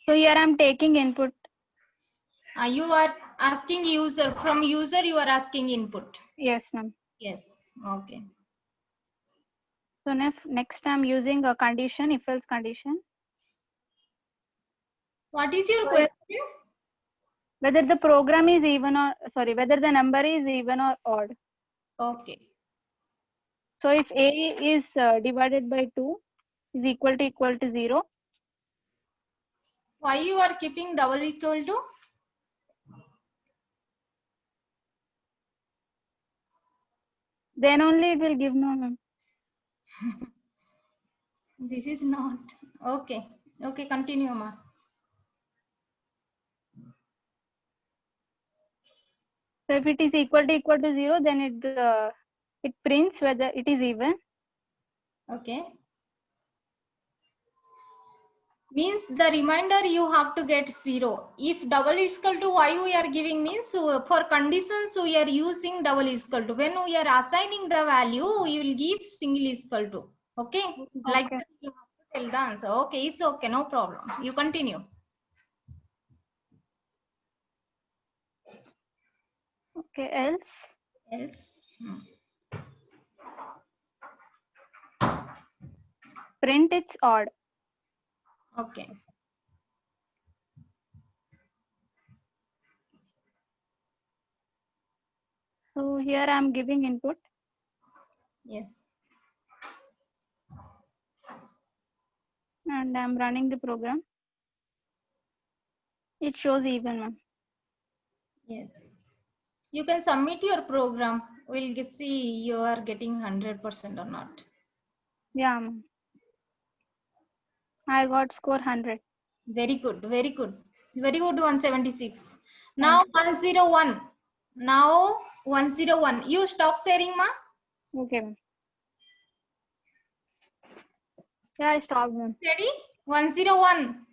So here I'm taking input. You are asking user, from user you are asking input. Yes, ma'am. Yes. Okay. So next I'm using a condition, if else condition. What is your So question? whether the program is even or, sorry, whether the number is even or odd. Okay. So if A is divided by 2 is equal to 0. Why you are keeping double equal to? Then only it will give no, ma'am. This is not. Okay. Okay, continue, ma. So if it is equal to 0, then it prints whether it is even. Okay. Means the reminder you have to get 0. If double is equal to y we are giving means for conditions we are using double is equal to. When we are assigning the value, we will give single is equal to. Okay. Like Okay. that you have to tell the answer. Okay, it's okay, no problem. You continue. Okay, else. Else. Print it's odd. Okay. So here I'm giving input. Yes. And I'm running the program. It shows even, ma'am. Yes. You can submit your program. We'll see you are getting 100% or not. Yeah, ma'am. I got score 100. Very good. Very good. Very good. 176. Now 101. Now 101. You stop sharing, ma. Okay, ma'am. Yeah, I stopped, ma'am. Ready? 101.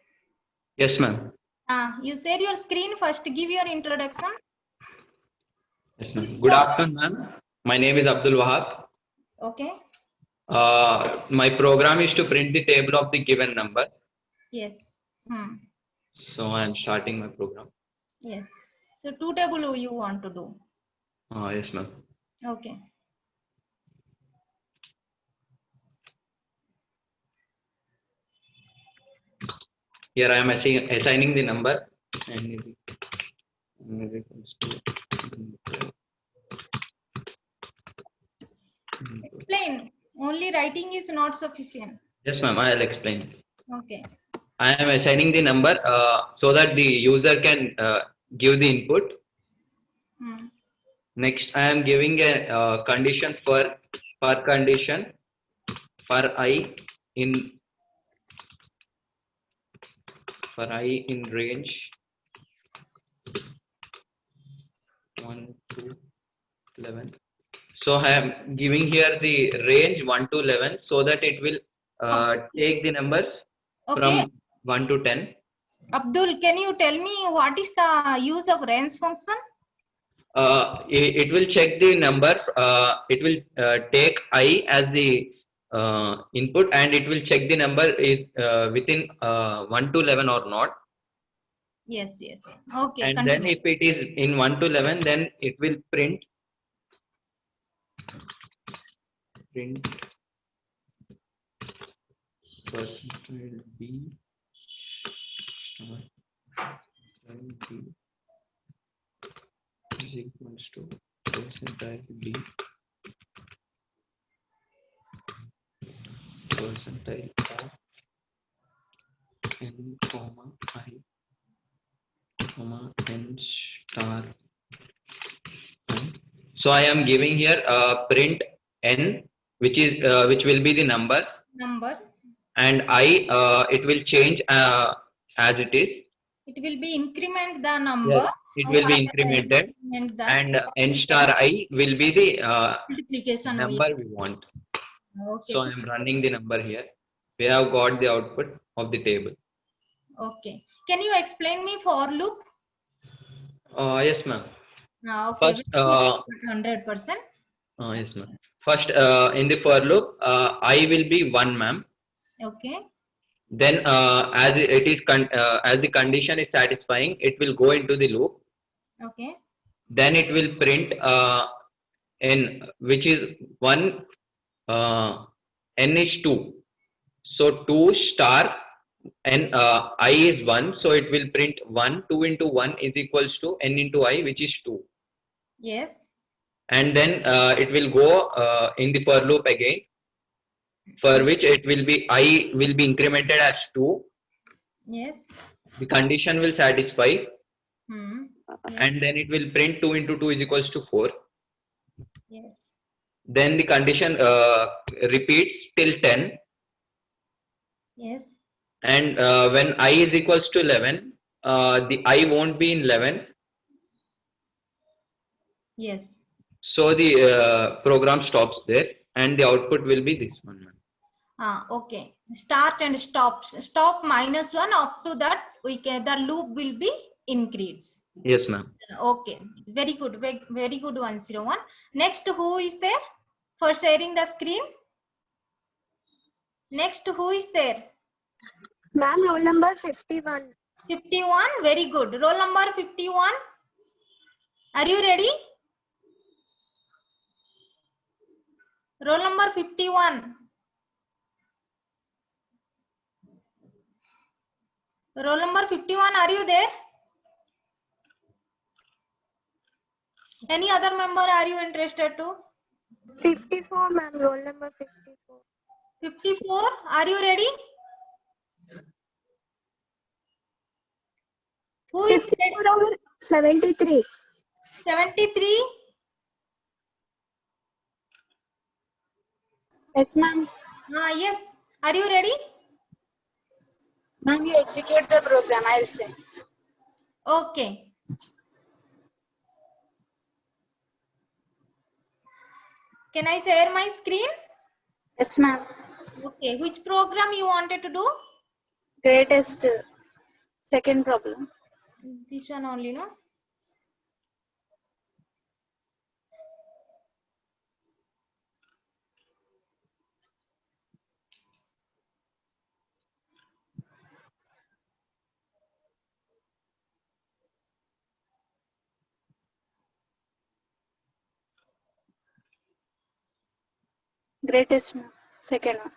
Yes, ma'am. You share your screen first. Give your introduction. Yes, ma'am. Good afternoon, ma'am. My name is Abdul Wahab. Okay. My program is to print the table of the given number. Yes. So I am starting my program. Yes. So two table you want to do. Yes, ma'am. Okay. Here I am assigning the number and Explain. Only writing is not sufficient. Yes, ma'am. I'll explain. Okay. I am assigning the number so that the user can give the input. Next, I am giving a condition for condition for I in range 1 to 11. So I am giving here the range 1 to 11 so that it will take the numbers from 1 to 10. Abdul, can you tell me what is the use of range function? It will check the number. It will take I as the input, and it will check the number is within 1 to 11 or not. Yes, yes. Okay. And continue. then if it is in 1 to 11, then it will print percentile B B is equals to percentile B percentile of n comma I comma n star I. So I am giving here print n, which will be the number, and I it will change as it is. It will be increment the number. Yes, it will be incremented, and n star I will be the multiplication number we want. Okay. So I am running the number here. We have got the output of the table. Okay. Can you explain me for loop? Yes, ma'am. Okay. First, 100%. Yes, ma'am. First, in the for loop, I will be 1, ma'am. Okay. Then as it is as the condition is satisfying, it will go into the loop. Okay. Then it will print n, which is 1, n is 2. So 2 star n, I is 1. So it will print 1. 2 into 1 is equals to n into I, which is 2. Yes. And then it will go in the for loop again, for which it will be I will be incremented as 2. Yes. The condition will satisfy. Yes. And then it will print 2 into 2 is equals to 4. Yes. Then the condition repeats till 10. Yes. And when I is equals to 11, the I won't be in 11. Yes. So the program stops there, and the output will be this one. Okay. Start and stop. Stop -1. Up to that, the loop will be increased. Yes, ma'am. Okay. Very good. Very good. 101. Next, who is there for sharing the screen? Next, who is there? Ma'am, roll number 51. 51. Very good. Roll number 51. Are you ready? Roll number 51. Roll number 51. Are you there? Any other member are you interested to? 54, ma'am, roll number 54. 54. Are you ready? Who is ready? 54 over 73. 73. Yes, ma'am. Yes. Are you ready? Ma'am, you execute the program, I'll say. Okay. Can I share my screen? Yes, ma'am. Okay. Which program you wanted to do? Greatest second problem. This one only, no? Greatest, ma'am. Second one.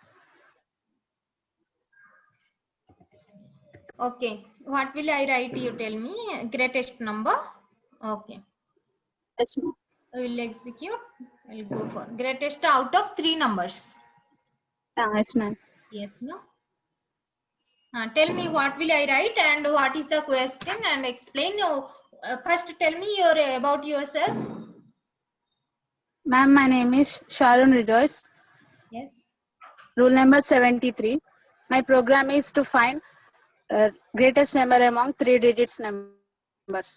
Okay. What will I write? You tell me. Greatest number. Okay. Yes, ma'am. I will execute. I will go for greatest out of 3 numbers. Yes, ma'am. Yes, no? Tell me what will I write and what is the question and explain. First tell me about yourself. Ma'am, my name is Sharon Rejoice. Yes. Rule number 73. My program is to find greatest number among 3 digits numbers.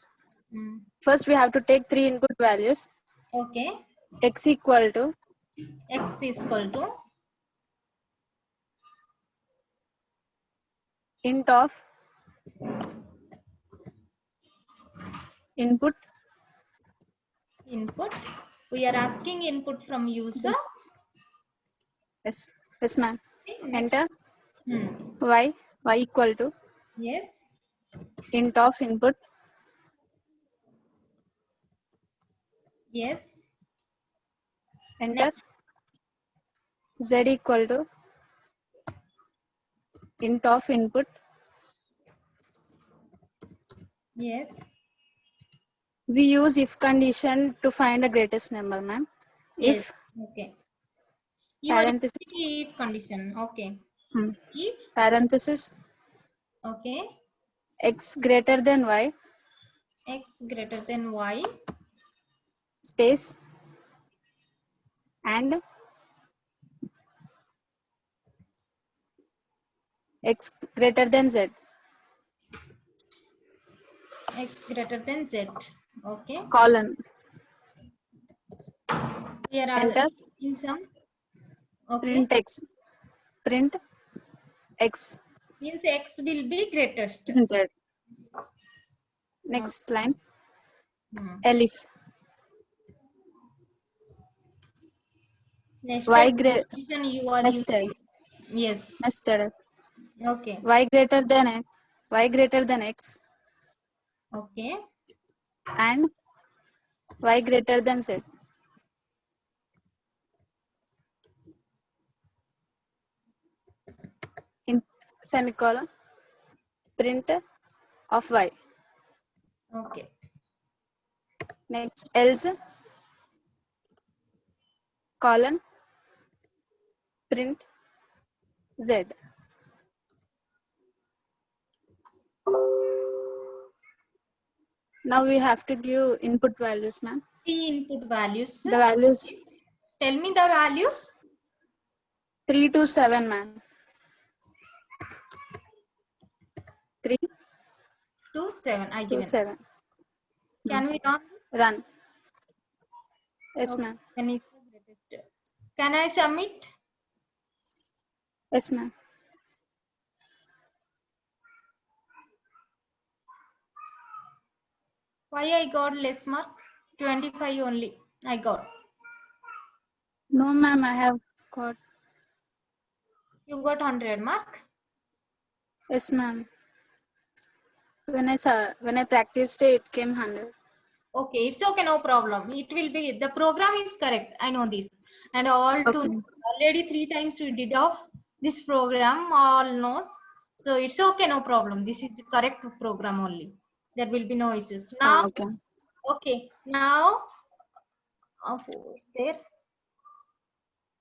First, we have to take 3 input values. Okay. X equal to X is equal to int of input. input. We are asking input from user. Yes, yes, ma'am. Okay, next. Enter y equal to Yes. int of input Yes. enter Next. z equal to int of input Yes. we use if condition to find the greatest number, ma'am. Yes. If Okay. You are parenthesis if condition. Okay. If. parenthesis Okay. x greater than y X greater than Y. space and x greater than z X greater than Z. Okay. colon Here enter are in some. Okay. print x Means X will be greatest. printed. Next line elif Next y condition you are nested using. Yes. nested Okay. y greater than x Okay. and y greater than z. In semicolon, print of y. Okay. Next, else colon, print z. Now we have to give input values, ma'am. Three input values. The values Tell me the values. 3 to 7, ma'am. 3 2, 7. I to given. 7. Can we run? Run. Yes, Okay. ma'am. Can I submit? Yes, ma'am. Why I got less mark? 25 only. I got. No, ma'am, I have got. You got 100 mark. Yes, ma'am. When I practiced it, it came 100. Okay, it's okay, no problem. It will be, the program is correct. I know this. And all to Okay. already 3 times we did off this program, all knows. So it's okay, no problem. This is the correct program only. There will be no issues. Now, Okay. okay, now, who is there?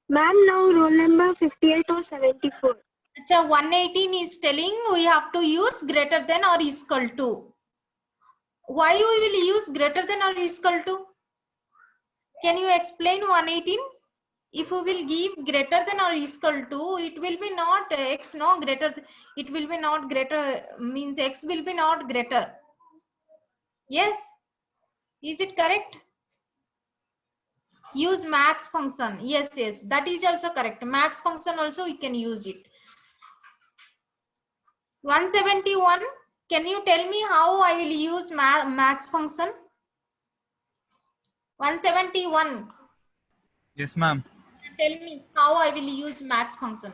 Ma'am, now roll number 58 or 74. So 118 is telling we have to use greater than or equal to. Why we will use greater than or equal to? Can you explain 118? If we will give greater than or equal to, it will be not x, no greater. It will be not greater, means x will be not greater. Yes. Is it correct? Use max function. Yes, yes. That is also correct. Max function also we can use it. 171. Can you tell me how I will use max function? 171. Yes, ma'am. Tell me how I will use max function.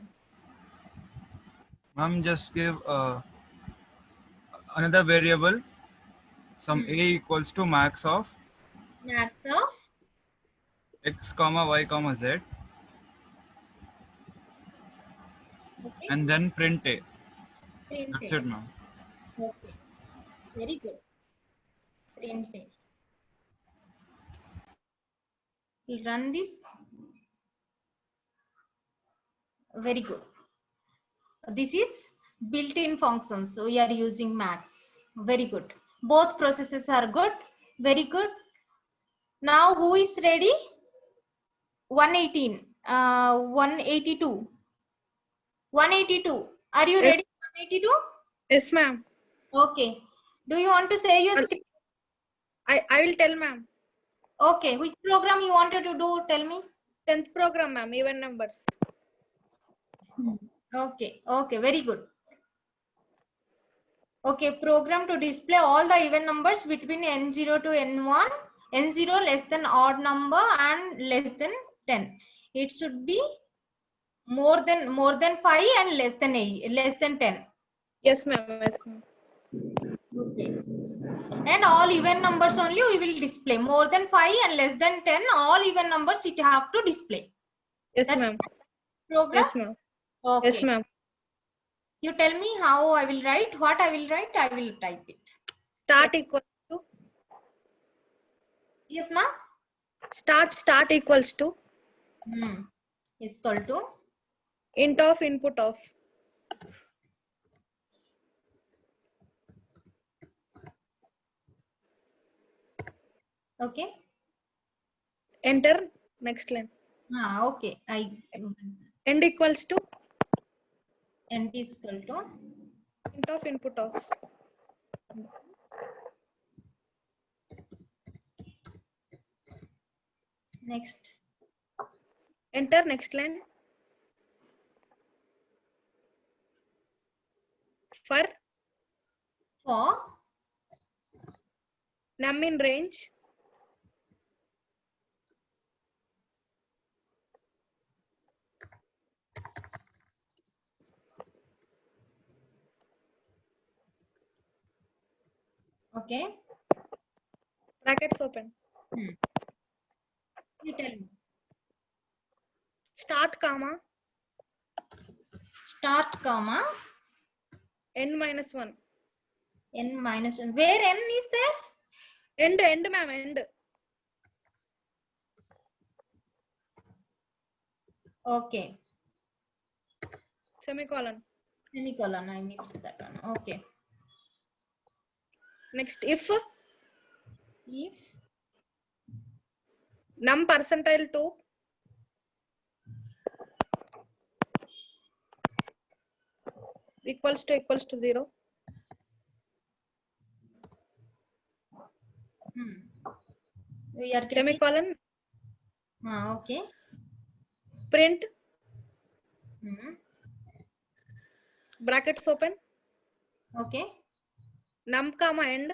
Ma'am, just give another variable, some a equals to max of Max of x comma y comma z, okay. and then print a. Print That's A. it, ma'am. Okay. Very good. Print A. We'll run this. Very good. This is built-in functions. So we are using max. Very good. Both processes are good. Very good. Now who is ready? 118. 182. 182. Are you Yes. ready? 182? Yes, ma'am. Okay. Do you want to say your screen? I will tell, ma'am. Okay. Which program you wanted to do? Tell me. 10th program, ma'am, even numbers. Okay. Okay. Very good. Okay, program to display all the even numbers between n0 to n1, n0 less than odd number and less than 10. It should be more than 5 and less than 8, less than 10. Yes, ma'am. Yes, ma'am. Okay. And all even numbers only we will display. More than 5 and less than 10, all even numbers it have to display. Yes, That's ma'am. program? Yes, ma'am. Okay. Yes, ma'am. You tell me how I will write, what I will write, I will type it. Start equals to. Yes, ma'am? Start equals to. Is equal to. Int of input of. Okay. Enter. Next line. Okay. End equals to. End is equal to. Int of input of. Next. Enter. Next line. For num in range. Okay. Brackets open. You tell me. Start comma Start comma n minus 1. n minus 1. Where n is there? End ma'am, end. Okay. Semicolon. Semicolon. I missed that one. Okay. Next, if If percentile 2 equals to 0. we are getting Semicolon. okay. Print. Brackets open. Okay. Num comma end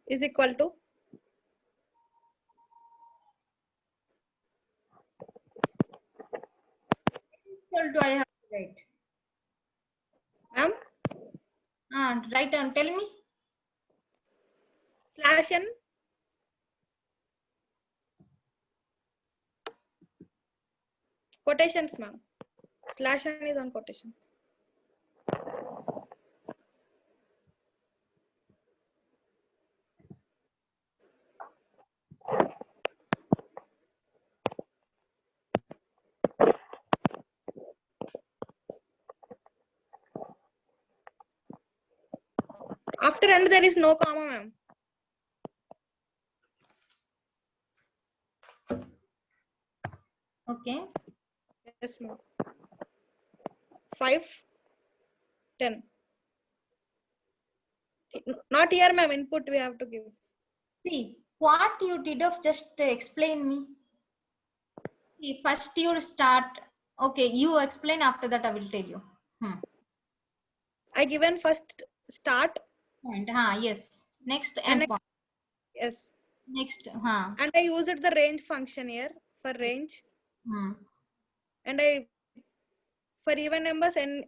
is equal to Equal to I have to write. Write down. Tell me. slash n quotations ma'am. Slash n is on quotation. After end there is no comma ma'am. Okay. Yes ma'am. 5, 10. Not here ma'am, input we have to give. See what you did of just explain me. See, first you start. Okay, you explain. After that I will tell you. I given first start. And yes. Next And end point. Yes. Next. And I used the range function here for range. And I for even numbers n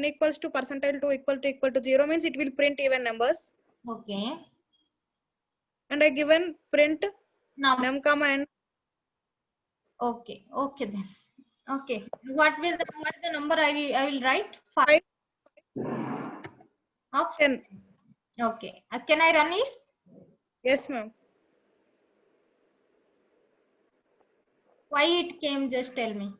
equals to percentile 2 equal to 0 means it will print even numbers. Okay. And I given print num comma n. Okay. Okay then. Okay. What is the number I will write? 5 of 10. Okay. Can I run this? Yes ma'am. Why it came? Just tell me.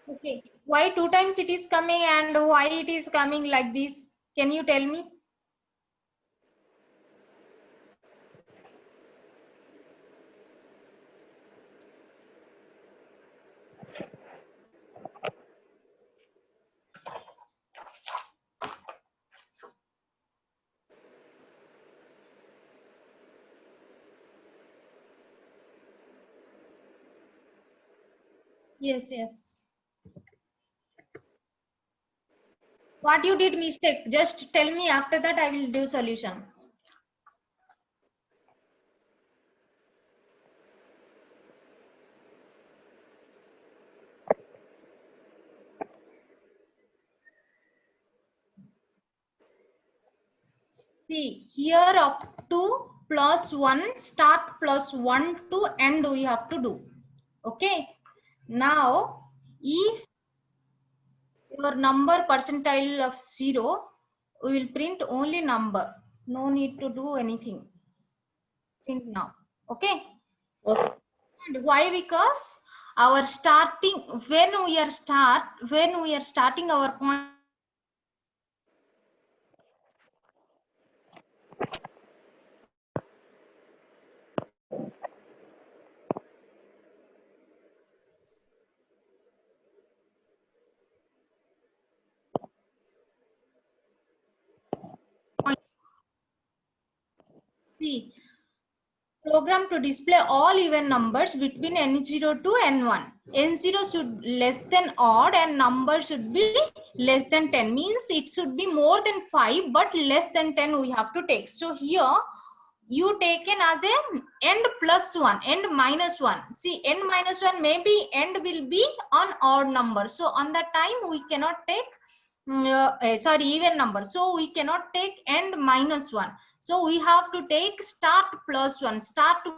Okay. Why 2 times it is coming and why it is coming like this? Can you tell me? Yes, yes. What you did mistake? Just tell me. After that I will do solution. See here up to plus 1 start plus 1 to end we have to do. Okay. Now if your number percentile of 0, we will print only number. No need to do anything. Print now. Okay. Okay. And why? Because our starting when we are starting our point See, program to display all even numbers between n0 to n1. N0 should less than odd and number should be less than 10. Means it should be more than 5 but less than 10 we have to take. So here you taken as a end plus 1, end minus 1. See, end minus 1 maybe end will be on odd number. So on that time we cannot take sorry, even number. So we cannot take end minus 1. So we have to take start plus 1. Start our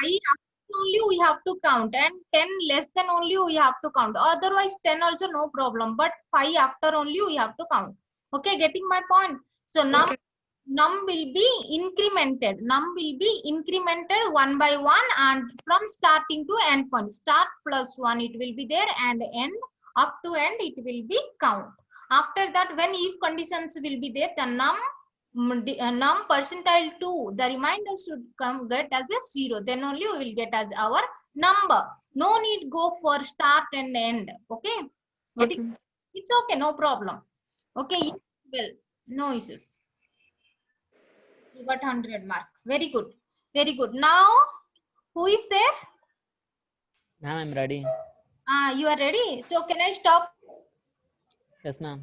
5 only we have to count, and 10 less than only we have to count. Otherwise 10 also no problem, but 5 after only we have to count. Okay, getting my point? So num will be incremented. Num will be incremented one by one, and from starting to end point. Start plus 1 it will be there, and end up to end it will be count. After that, when if conditions will be there, the num percentile 2, the remainder should come get as a 0. Then only we will get as our number. No need go for start and end. Okay, Okay. it's okay, no problem. Okay, well, no issues. You got 100 mark. Very good, very good. Now who is there? Ma'am, I'm ready. You are ready? So can I stop? Yes, ma'am.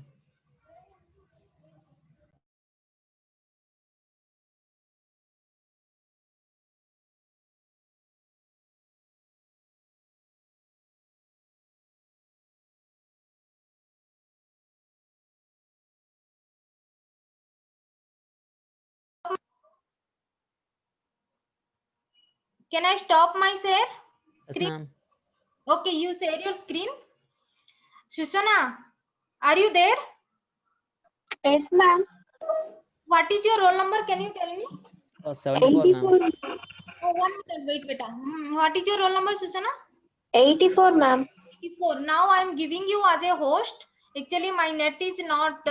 Can I stop my share Yes, screen? ma'am. Okay, you share your screen. Shushana, are you there? Yes, ma'am. What is your roll number? Can you tell me? 74, ma'am. 84. Oh, 1 minute, wait, beta. What is your roll number, Susana? 84, ma'am. 84. Now I am giving you as a host. Actually, my net is not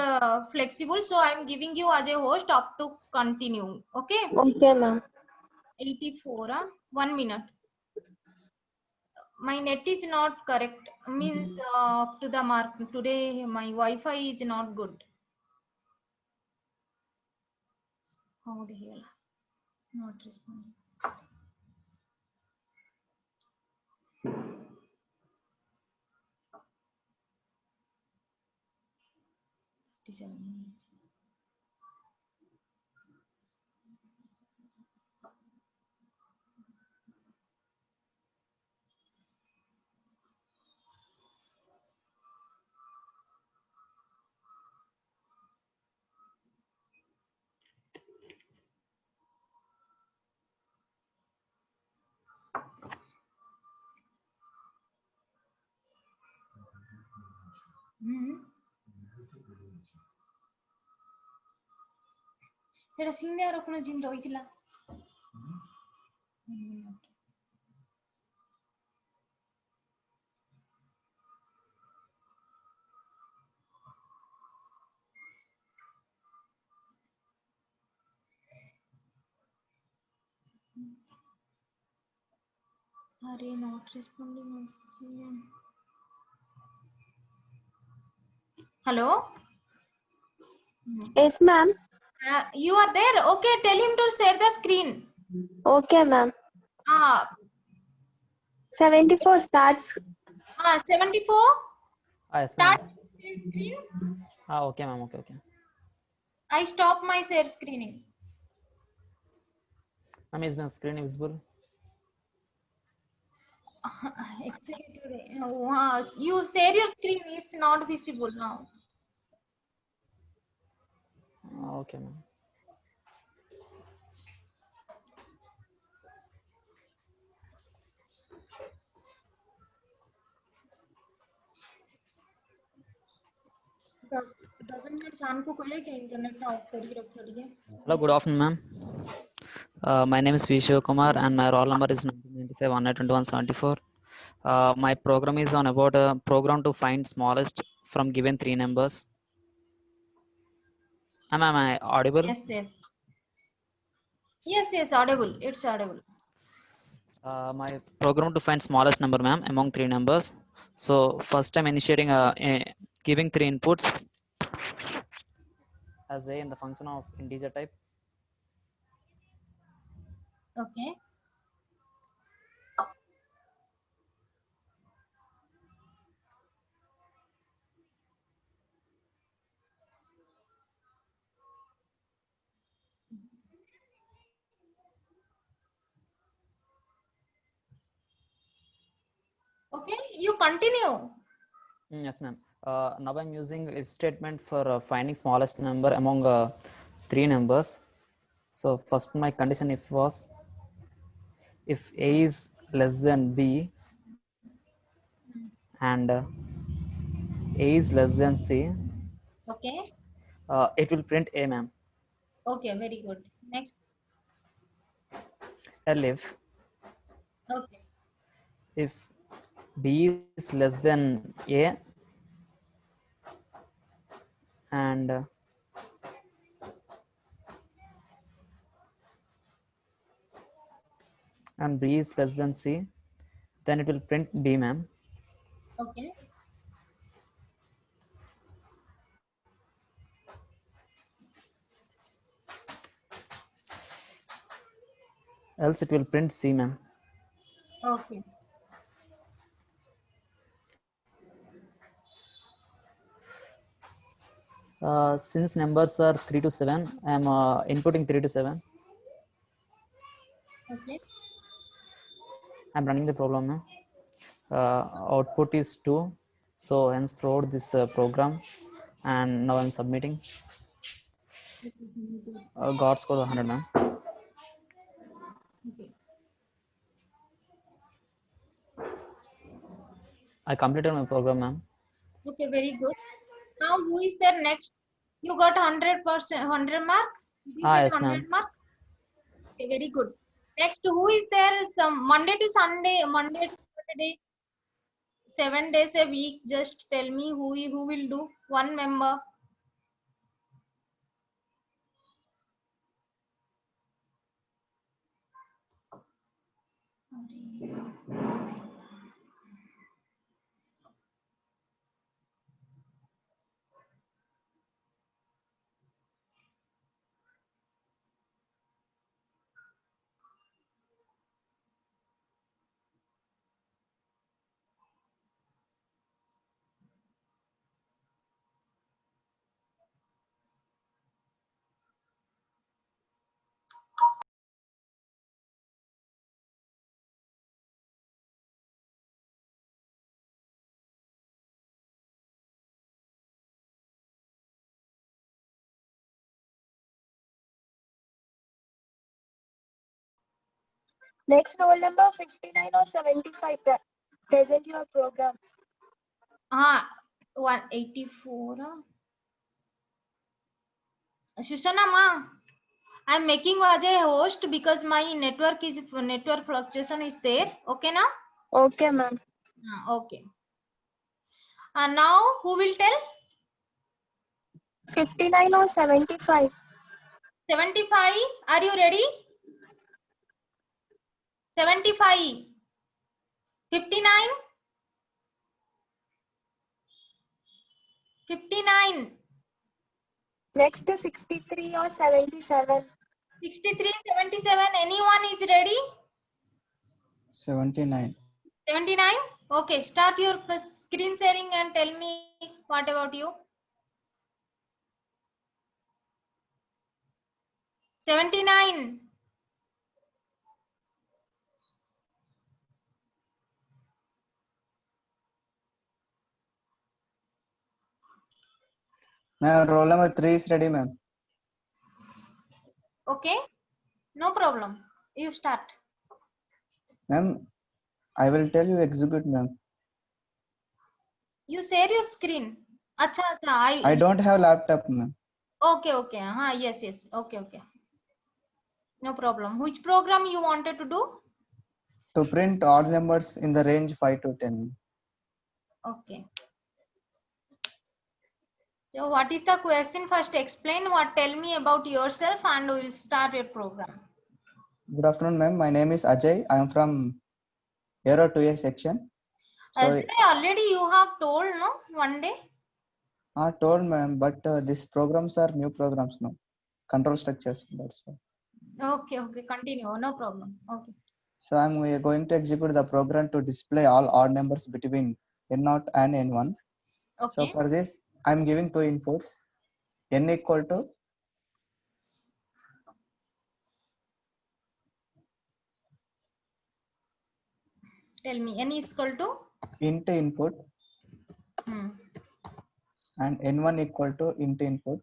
flexible, so I am giving you as a host up to continue. Okay? Okay, ma'am. 84. 1 minute. My net is not correct. Means up to the mark. Today, my Wi-Fi is not good. How the hell? Not responding. ସେଟା senior କଣ ଜିନ୍ ରହିଥିଲା अरे not responding also. Hello? Yes, ma'am. You are there? Okay, tell him to share the screen. Okay, ma'am. 74 starts. 74. Yes, Start ma'am. screen. Okay, ma'am. Okay, okay. I stop my share screening. Ma'am, is my screen visible? Exactly. You share your screen. It's not visible now. Okay, ma'am. Doesn't mean शान को कहे कि internet ना of करके रख दिए. Hello, good afternoon, ma'am. My name is V. Shivakumar and my roll number is 1995 12174. My program is on about a program to find smallest from given three numbers. Am I audible? Yes, yes. Yes, yes, audible. It's audible. My program to find smallest number, ma'am, among three numbers. So first I'm initiating giving three inputs as a in the function of integer type. Okay. Okay, you continue. Yes, ma'am. Now I'm using if statement for finding smallest number among three numbers. So first my condition if was if A is less than B and A is less than C, Okay. it will print A, ma'am. Okay, very good. Next. If Okay. if B is less than A and B is less than C, then it will print B, ma'am. Okay. Else it will print C, ma'am. Okay. Since numbers are 3 to 7, I am inputting 3 to 7. Okay. I'm running the program now. Output is 2, so hence provide this program, and now I'm submitting. Got score 100, ma'am. Okay. I completed my program, ma'am. Okay, very good. Now who is there next? You got 100%, 100 mark? Did you get Yes, 100 ma'am. mark? Okay, very good. Next, who is there? Some Monday to Sunday, Monday to Saturday, 7 days a week. Just tell me who will do. One member. Next roll number 59 or 75. Present your program. 184. Sushana ma, I'm making Ajay host because my network fluctuation is there. Okay na? Okay, ma'am. Okay. And now who will tell? 59 or 75. 75. Are you ready? 75. 59. 59. Next 63 or 77. 63, 77. Anyone is ready? 79. 79. Okay, start your screen sharing and tell me what about you. 79. Ma'am, roll number 3 is ready, ma'am. Okay, no problem. You start. Ma'am, I will tell you execute, ma'am. You share your screen. Acha, acha. I don't have laptop, ma'am. Okay, okay. Yes, yes. Okay, okay. No problem. Which program you wanted to do? To print odd numbers in the range 5 to 10. Okay. So what is the question? First explain what, tell me about yourself and we will start your program. Good afternoon, ma'am. My name is Ajay. I am from Aero 2A section. So, As already you have told, no, one day. I told ma'am, but these programs are new programs now. Control structures. That's why. Okay, continue. No problem. Okay. So I'm going to execute the program to display all odd numbers between N0 and N1. Okay. So for this, I'm giving two inputs. N equal to Tell me, n is equal to int input and N1 equal to int input.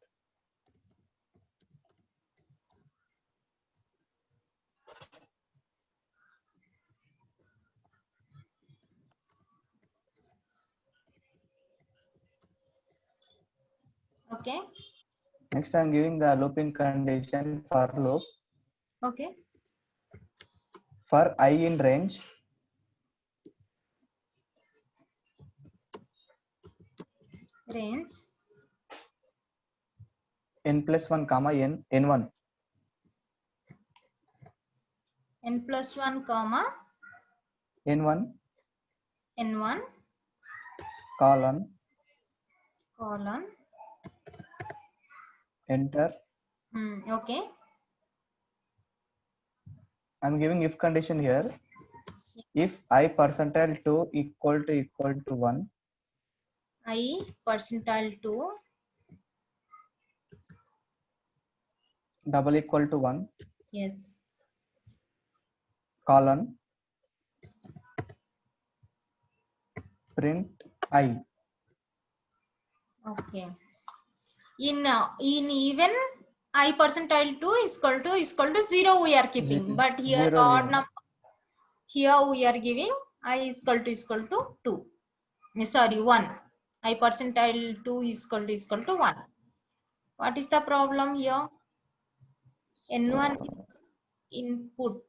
Okay. Next, I'm giving the looping condition for loop. Okay. For I in range, n plus 1 comma n1. N plus 1 comma n1 n1 colon enter. Okay. I'm giving if condition here. If I percentile 2 equal to 1. I percentile 2 double equal to 1. Yes. Colon print I. Okay. In even I percentile 2 is equal to 0 we are keeping, but here odd number, here we are giving I is equal to 2. Sorry, 1. I percentile 2 is equal to 1. What is the problem here? N1 input.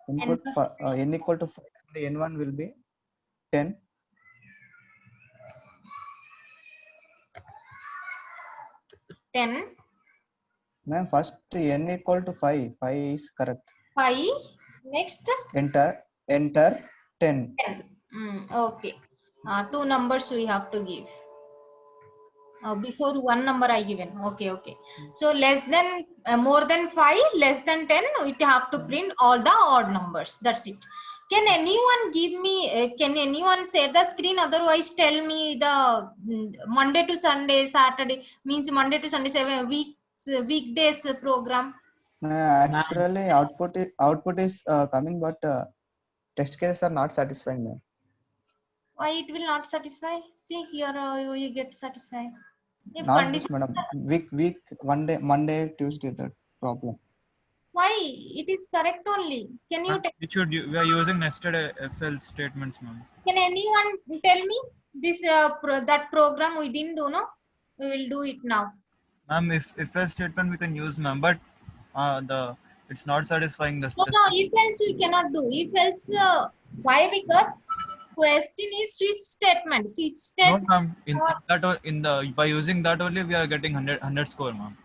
Input for n equal to 5 and n1 will be 10. Ma'am, first n equal to 5. 5 is correct. 5. Next. Enter 10. Okay. Two numbers we have to give. Before one number I given. Okay. So less than more than 5, less than 10, we have to print all the odd numbers. That's it. Can anyone give me? Can anyone share the screen? Otherwise, tell me the Monday to Sunday, Saturday means Monday to Sunday 7 weekdays program. Actually, output is coming, but test cases are not satisfying. Ma'am. Why it will not satisfy? See here, you get satisfied. If not this, madam. Week, one day, Monday, Tuesday, that problem. Why? It is correct only. Can you tell? We are using nested if else statements, ma'am. Can anyone tell me this that program we didn't do, no? We will do it now. Ma'am, if else statement we can use, ma'am, but it's not satisfying the. No, if else we cannot do. If else, why? Because question is switch statement. Switch statement. No, ma'am. By using that only we are getting 100 score, ma'am.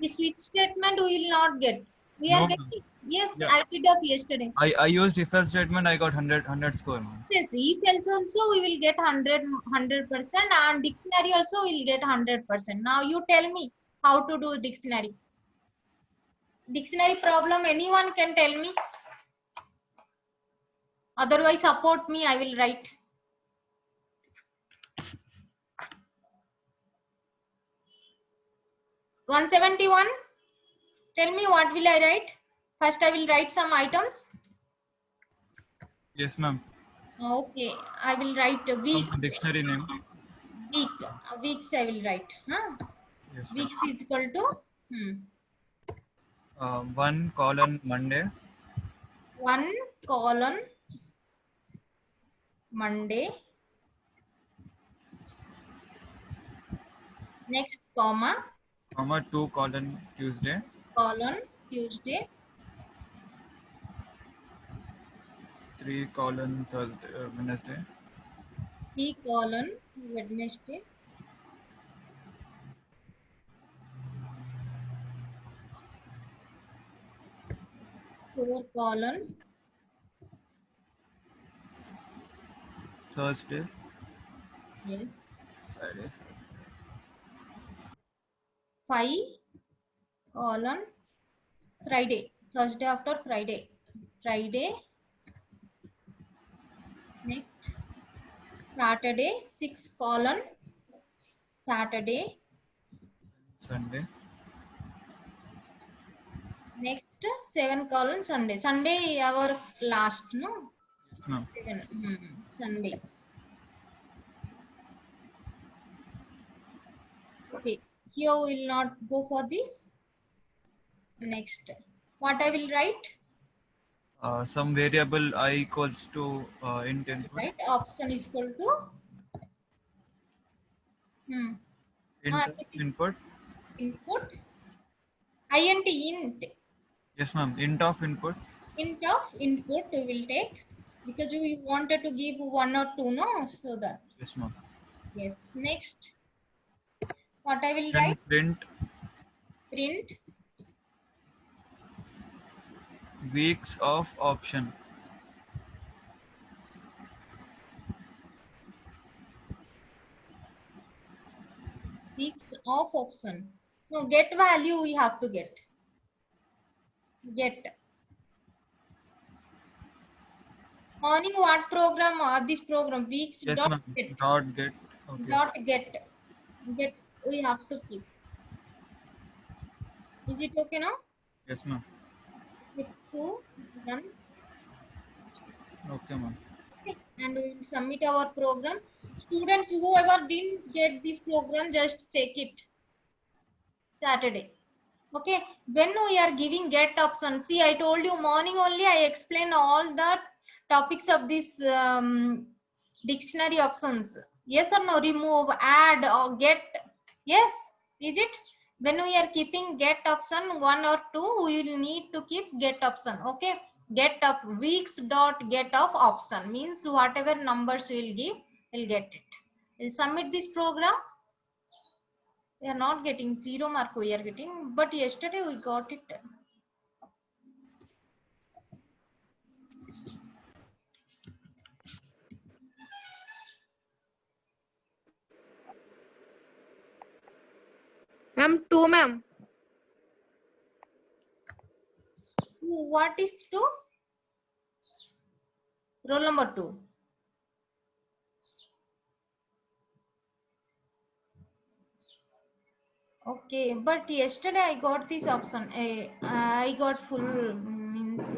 The switch statement we will not get. We are getting. Yes, yeah. I did up yesterday. I used if else statement. I got 100 score, ma'am. Yes, if else also we will get 100%, and dictionary also we will get 100%. Now you tell me how to do dictionary. Dictionary problem, anyone can tell me? Otherwise, support me, I will write. $171. Tell me what will I write? First, I will write some items. Yes, ma'am. Okay, I will write a week. Dictionary name. Weeks I will write. Huh? Yes, weeks is equal to 1 colon Monday. 1 colon Monday. Next comma. 2 colon Tuesday. Colon Tuesday. 3 colon Thursday, Wednesday. 3 colon Wednesday. 4 colon Thursday, yes Friday, 5 colon Friday, Thursday after Friday, Friday, next Saturday 6 colon Saturday, Sunday. next 7 colon Sunday. Sunday our last, no? No. 7 Sunday. Okay, here we will not go for this. Next, what I will write? Some variable I equals to int input. Right, option is equal to Int of input. input int Yes, ma'am. Int of input. int of input we will take because we wanted to give 1 or 2, no? So that Yes, ma'am. yes. Next, what I will Then write? print weeks of option. Weeks of option. No, get value we have to get. Morning what program? This program weeks Yes, dot ma'am. get. Dot get. Okay. Dot get we have to keep. Is it okay now? Yes, ma'am. Click to run. Okay, ma'am. Okay. And we will submit our program. Students, whoever didn't get this program, just check it. Saturday. Okay. When we are giving get option, see, I told you morning only I explained all the topics of this dictionary options. Yes or no? Remove, add, or get. Yes. Is it? When we are keeping get option 1 or 2, we will need to keep get option. Okay. Get of weeks dot get of option means whatever numbers we will give, we'll get it. We'll submit this program. We are not getting 0 mark, we are getting, but yesterday we got it. Ma'am, 2, ma'am. What is 2? Roll number 2. Okay, but yesterday I got this option. I got full means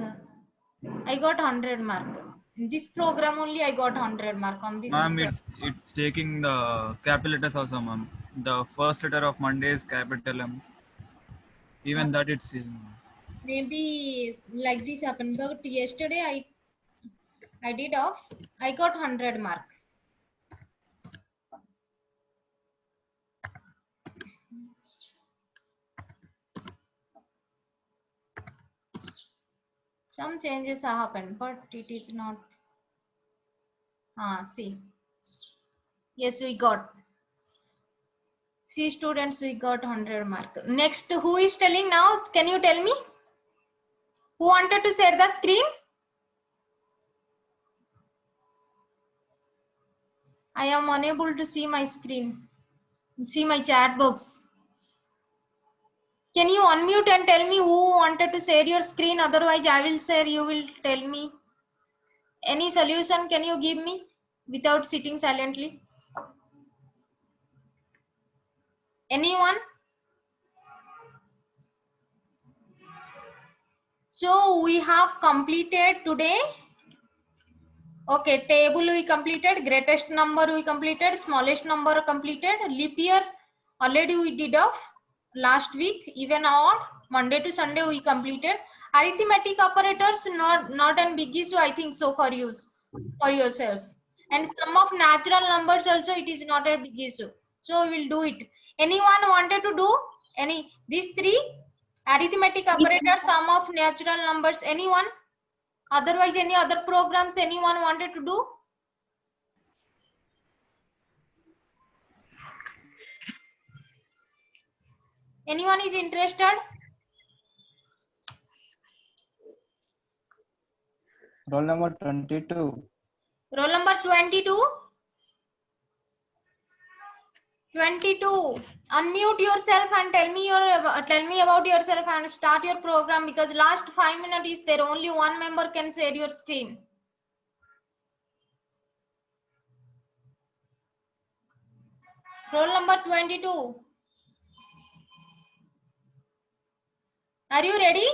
I got 100 mark. In this program only I got 100 mark on this. Ma'am, it's taking the capital letters also, ma'am. The first letter of Monday is capital M. Even that it's Maybe like this happened, but yesterday I did off. I got 100 mark. Some changes have happened, but it is not. See. Yes, we got. See, students, we got 100 mark. Next, who is telling now? Can you tell me? Who wanted to share the screen? I am unable to see my screen. See my chat box. Can you unmute and tell me who wanted to share your screen? Otherwise, I will share. You will tell me. Any solution can you give me without sitting silently? Anyone? So we have completed today. Okay, table we completed, greatest number we completed, smallest number completed, leap year already we did off last week, even odd, Monday to Sunday we completed. Arithmetic operators not an big issue, I think so for use for yourself. And sum of natural numbers also it is not a big issue. So we will do it. Anyone wanted to do any these 3 arithmetic operators, sum of natural numbers? Anyone? Otherwise, any other programs anyone wanted to do? Anyone is interested? Roll number 22. Roll number 22. 22. Unmute yourself and tell me about yourself and start your program, because last 5 minutes is there. Only one member can share your screen. Roll number 22. Are you ready?